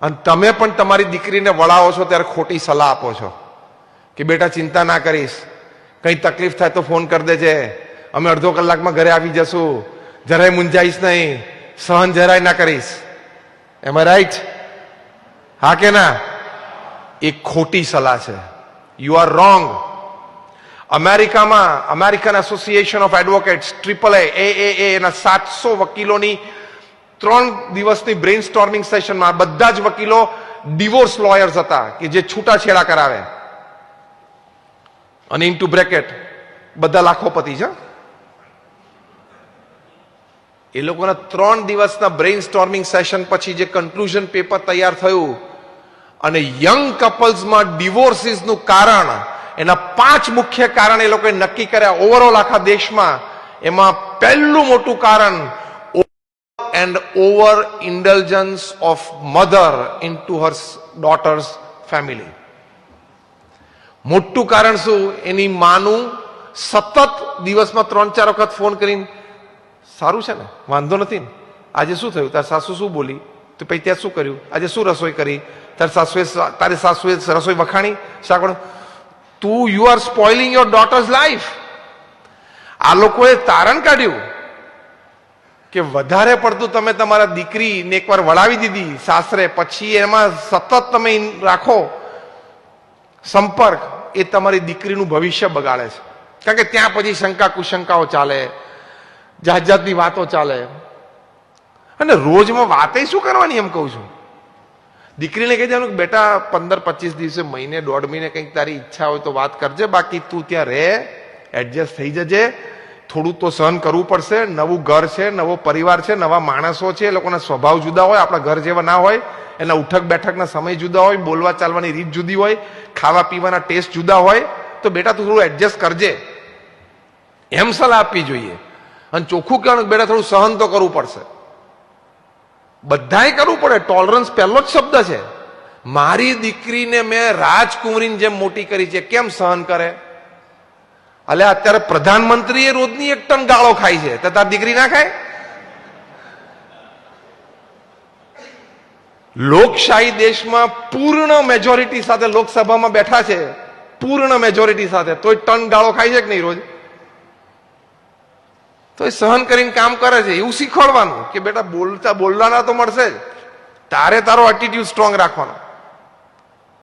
અને તમે પણ તમારી દીકરીને વળાવો છો ત્યારે ખોટી સલાહ આપો છો કે બેટા ચિંતા ના કરીશ, કઈ તકલીફ થાય તો ફોન કરી દેજે, અમે અડધો કલાકમાં ઘરે આવી જશું, જરાય મૂંઝાઈશ નહીં, સહન જરાય ના કરીશ. એમ રાઈટ? હા કે ના? એ ખોટી સલાહ છે. You are wrong. અમેરિકામાં American association of advocates AAA એના 700 વકીલોની 3 દિવસની બ્રેઇન સ્ટોર્મિંગ સેશનમાં બધા જ વકીલો ડિવોર્સ લોયર્સ હતા કે જે છૂટાછેડા કરાવે, અને ઇન્ટુ બ્રેકેટ બધા લાખોપતિ છે. એ લોકોના 3 દિવસના બ્રેઇન સ્ટોર્મિંગ સેશન પછી જે કન્ક્લુઝન પેપર તૈયાર થયું અને યંગ કપલ્સમાં ડિવોર્સિસનું કારણ, એના 5 મુખ્ય કારણ એ લોકોએ નક્કી કર્યા ઓવરઓલ આખા દેશમાં. એમાં પહેલું મોટું કારણ and over indulgence of mother into her daughter's family. મોટું કારણ શું? એની માનું સતત દિવસમાં 3-4 વખત ફોન કરીને સારું છે ને, વાંધો નથી ને, આજે શું થયું, તારી સાસુ શું બોલી, તો પછી ત્યાં શું કર્યું, આજે શું રસોઈ કરી, તારી સાસુએ રસોઈ વખાણી, શાકડો. તું you are spoiling your daughter's life. આ લોકોએ તારણ કાઢ્યું કે વધારે પડતું તમે તમારા દીકરીને એકવાર વળાવી દીધી સાસરે, પછી એમાં સતત તમે રાખો સંપર્ક, એ તમારી દીકરીનું ભવિષ્ય બગાડે છે. કારણ કે ત્યાં પછી શંકા કુશંકાઓ ચાલે, જાત જાતની વાતો ચાલે, અને રોજમાં વાતે શું કરવાની એમ કહું છું. દીકરીને કહી દેવાનું કે બેટા 15-25 દિવસે, મહિને 1.5 મહિને કંઈક તારી ઈચ્છા હોય તો વાત કરજે, બાકી તું ત્યાં રહે, એડજસ્ટ થઈ જજે, થોડું તો સહન કરવું પડશે. નવું ઘર છે, નવો પરિવાર છે, નવા માણસો છે, એ લોકોના સ્વભાવ જુદા હોય, આપણા ઘર જેવા ના હોય, એના ઉઠક બેઠકના સમય જુદા હોય, બોલવા ચાલવાની રીત જુદી હોય, ખાવા પીવાના ટેસ્ટ જુદા હોય, તો બેટા તું થોડું એડજસ્ટ કરજે, એમ સલાહ આપવી જોઈએ. અને ચોખ્ખું કહેવાનું બેટા થોડું સહન તો કરવું પડશે. બધાએ કરવું પડે. ટોલરન્સ પહેલો જ શબ્દ છે. મારી દીકરીને મેં રાજકુંવરીની જેમ મોટી કરી છે, કેમ સહન કરે? અલે અત્યારે પ્રધાનમંત્રી રોજની 1 ટન ગાળો ખાય છે, તો તાર દીકરી ના ખાય? લોકશાહી દેશમાં પૂર્ણ મેજોરિટી સાથે લોકસભામાં બેઠા છે, પૂર્ણ મેજોરિટી સાથે, તોય ટન ગાળો ખાય છે કે નહીં રોજ? તો એ સહન કરીને કામ કરે છે. એવું શીખવાડવાનું કે બેટા બોલવાના તો મળશે જ, તારે તારો એટીટ્યુડ સ્ટ્રોંગ રાખવાનો.